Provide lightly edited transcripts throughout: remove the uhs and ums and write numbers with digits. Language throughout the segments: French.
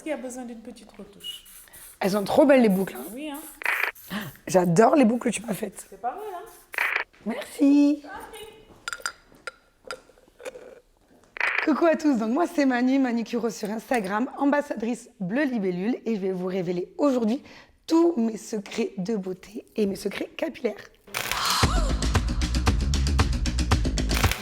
qu'il y a besoin d'une petite retouche? Elles sont trop belles les boucles. Hein. Oui, hein? J'adore les boucles que tu m'as faites. C'est pas mal, hein? Merci. Coucou à tous, donc moi c'est Manu, Manucuro sur Instagram, ambassadrice Bleu Libellule et je vais vous révéler aujourd'hui tous mes secrets de beauté et mes secrets capillaires.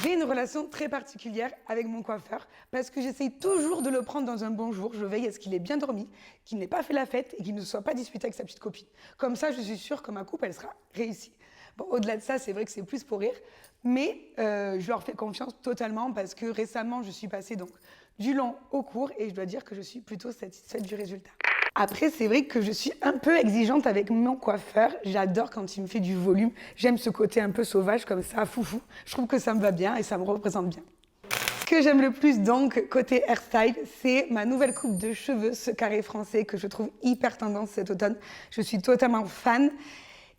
J'ai une relation très particulière avec mon coiffeur parce que j'essaye toujours de le prendre dans un bon jour. Je veille à ce qu'il ait bien dormi, qu'il n'ait pas fait la fête et qu'il ne soit pas disputé avec sa petite copine. Comme ça, je suis sûre que ma coupe, elle sera réussie. Bon, au-delà de ça, c'est vrai que c'est plus pour rire, mais je leur fais confiance totalement parce que récemment, je suis passée donc du long au court et je dois dire que je suis plutôt satisfaite du résultat. Après, c'est vrai que je suis un peu exigeante avec mon coiffeur. J'adore quand il me fait du volume. J'aime ce côté un peu sauvage comme ça, foufou. Je trouve que ça me va bien et ça me représente bien. Ce que j'aime le plus donc côté hairstyle, c'est ma nouvelle coupe de cheveux, ce carré français que je trouve hyper tendance cet automne. Je suis totalement fan.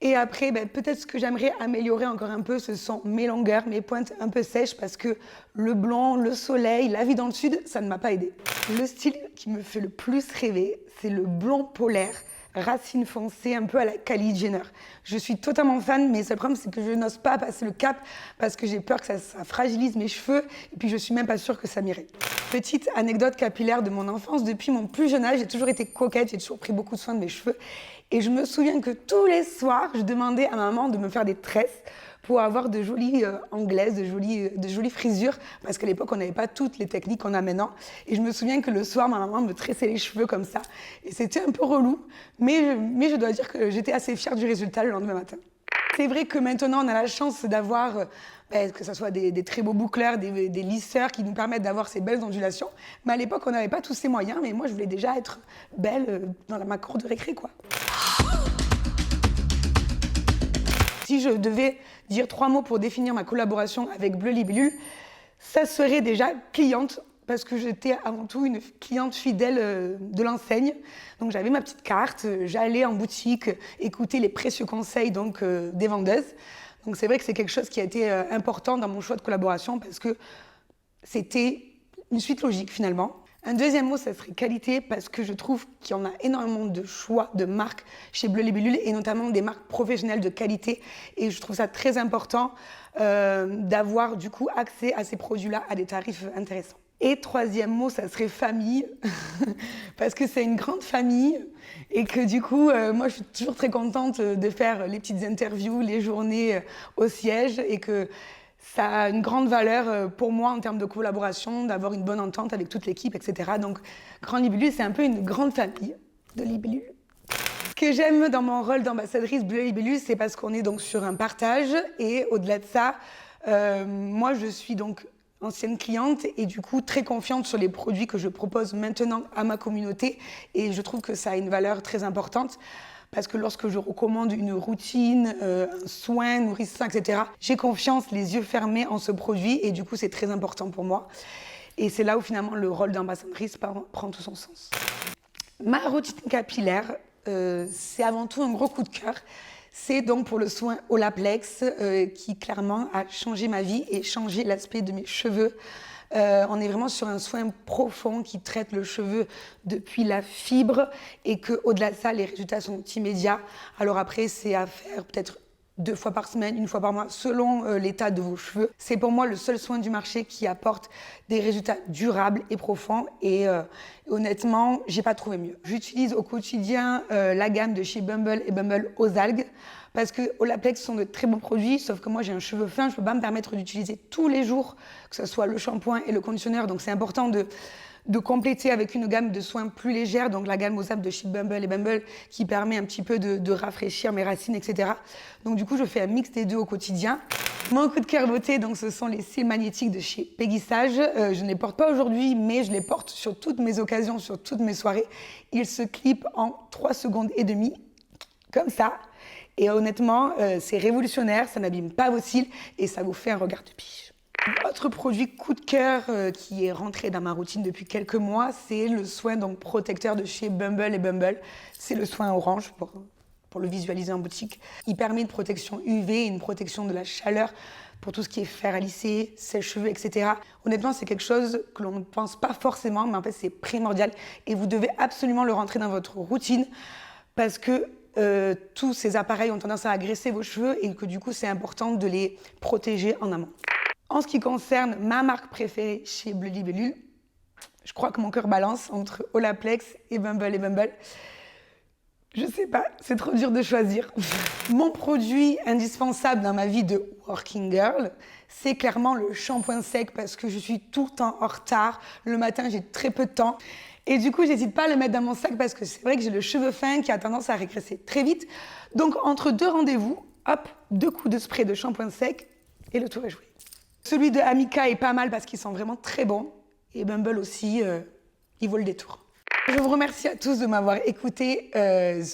Et après, peut-être ce que j'aimerais améliorer encore un peu, ce sont mes longueurs, mes pointes un peu sèches parce que le blond, le soleil, la vie dans le sud, ça ne m'a pas aidé. Le style qui me fait le plus rêver, c'est le blond polaire, racine foncée, un peu à la Kylie Jenner. Je suis totalement fan, mais le seul problème, c'est que je n'ose pas passer le cap parce que j'ai peur que ça fragilise mes cheveux et puis je suis même pas sûre que ça m'irait. Petite anecdote capillaire de mon enfance, depuis mon plus jeune âge, j'ai toujours été coquette, j'ai toujours pris beaucoup de soin de mes cheveux. Et je me souviens que tous les soirs, je demandais à maman de me faire des tresses pour avoir de jolies anglaises, de jolies frisures, parce qu'à l'époque, on n'avait pas toutes les techniques qu'on a maintenant. Et je me souviens que le soir, ma maman me tressait les cheveux comme ça. Et c'était un peu relou, mais je dois dire que j'étais assez fière du résultat le lendemain matin. C'est vrai que maintenant, on a la chance d'avoir, que ce soit des très beaux boucleurs, des lisseurs qui nous permettent d'avoir ces belles ondulations. Mais à l'époque, on n'avait pas tous ces moyens, mais moi, je voulais déjà être belle dans ma cour de récré, quoi. Si je devais dire 3 mots pour définir ma collaboration avec Bleu Libellule, ça serait déjà cliente, parce que j'étais avant tout une cliente fidèle de l'enseigne. Donc j'avais ma petite carte, j'allais en boutique écouter les précieux conseils donc, des vendeuses. Donc c'est vrai que c'est quelque chose qui a été important dans mon choix de collaboration, parce que c'était une suite logique finalement. Un deuxième mot, ça serait qualité, parce que je trouve qu'il y en a énormément de choix de marques chez Bleu Libellule, et notamment des marques professionnelles de qualité. Et je trouve ça très important d'avoir du coup accès à ces produits-là à des tarifs intéressants. Et troisième mot, ça serait famille, parce que c'est une grande famille et que du coup, moi je suis toujours très contente de faire les petites interviews, les journées au siège, et que ça a une grande valeur pour moi en termes de collaboration, d'avoir une bonne entente avec toute l'équipe, etc. Donc, Grand Libellule, c'est un peu une grande famille de Libellule. Ce que j'aime dans mon rôle d'ambassadrice Bleu Libellule, c'est parce qu'on est donc sur un partage, et au-delà de ça, moi je suis donc ancienne cliente et du coup très confiante sur les produits que je propose maintenant à ma communauté, et je trouve que ça a une valeur très importante. Parce que lorsque je recommande une routine, un soin nourrissant, etc., j'ai confiance, les yeux fermés en ce produit, et du coup, c'est très important pour moi. Et c'est là où finalement le rôle d'ambassadrice prend tout son sens. Ma routine capillaire, c'est avant tout un gros coup de cœur. C'est donc pour le soin Olaplex qui clairement a changé ma vie et changé l'aspect de mes cheveux. On est vraiment sur un soin profond qui traite le cheveu depuis la fibre, et qu'au-delà de ça, les résultats sont immédiats. Alors après, c'est à faire peut-être 2 fois par semaine, 1 fois par mois, selon l'état de vos cheveux. C'est pour moi le seul soin du marché qui apporte des résultats durables et profonds, et honnêtement, j'ai pas trouvé mieux. J'utilise au quotidien la gamme de chez Bumble et Bumble aux algues, parce que Olaplex sont de très bons produits, sauf que moi j'ai un cheveu fin, je ne peux pas me permettre d'utiliser tous les jours, que ce soit le shampoing et le conditionneur, donc c'est important de compléter avec une gamme de soins plus légère, donc la gamme aux algues de chez Bumble et Bumble qui permet un petit peu de rafraîchir mes racines, etc. Donc du coup je fais un mix des deux au quotidien. Mon coup de cœur beauté, donc ce sont les cils magnétiques de chez Peggy Sage. Je ne les porte pas aujourd'hui, mais je les porte sur toutes mes occasions, sur toutes mes soirées. Ils se clipent en 3 secondes et demie, comme ça. Et honnêtement, c'est révolutionnaire, ça n'abîme pas vos cils et ça vous fait un regard de biche. Autre produit coup de cœur qui est rentré dans ma routine depuis quelques mois, c'est le soin donc protecteur de chez Bumble et Bumble. C'est le soin orange pour le visualiser en boutique. Il permet une protection UV, une protection de la chaleur pour tout ce qui est fer à lisser, sèche-cheveux, etc. Honnêtement, c'est quelque chose que l'on ne pense pas forcément, mais en fait, c'est primordial. Et vous devez absolument le rentrer dans votre routine parce que tous ces appareils ont tendance à agresser vos cheveux et que du coup, c'est important de les protéger en amont. En ce qui concerne ma marque préférée chez Bleu Libellule, je crois que mon cœur balance entre Olaplex et Bumble. Je sais pas, c'est trop dur de choisir. Mon produit indispensable dans ma vie de working girl, c'est clairement le shampoing sec parce que je suis tout le temps en retard. Le matin, j'ai très peu de temps. Et du coup, j'hésite pas à le mettre dans mon sac parce que c'est vrai que j'ai le cheveu fin qui a tendance à régresser très vite. Donc, entre 2 rendez-vous, hop, 2 coups de spray de shampoing sec et le tour est joué. Celui de Amika est pas mal parce qu'ils sont vraiment très bons. Et Bumble aussi, il vaut le détour. Je vous remercie à tous de m'avoir écouté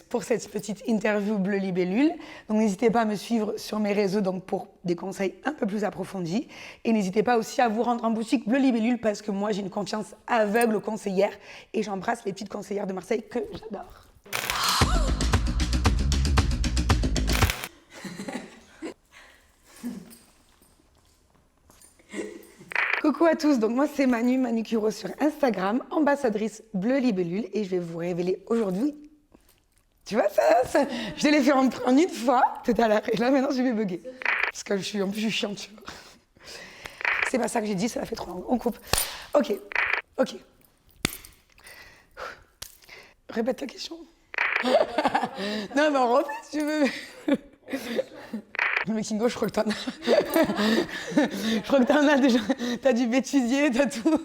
pour cette petite interview Bleu Libellule. Donc n'hésitez pas à me suivre sur mes réseaux pour des conseils un peu plus approfondis. Et n'hésitez pas aussi à vous rendre en boutique Bleu Libellule parce que moi j'ai une confiance aveugle aux conseillères et j'embrasse les petites conseillères de Marseille que j'adore. Coucou à tous, donc moi c'est Manu Curo sur Instagram, ambassadrice Bleu Libellule et je vais vous révéler aujourd'hui, tu vois ça je l'ai fait en une fois tout à l'heure et là maintenant je vais bugger, parce que je suis chiante, tu vois. C'est pas ça que j'ai dit, ça a fait trop long, on coupe. Ok. Répète ta question. Non mais on refait si tu veux. Le Kingo, je crois que t'en as. Je crois que t'en as déjà. T'as du bêtisier, t'as tout.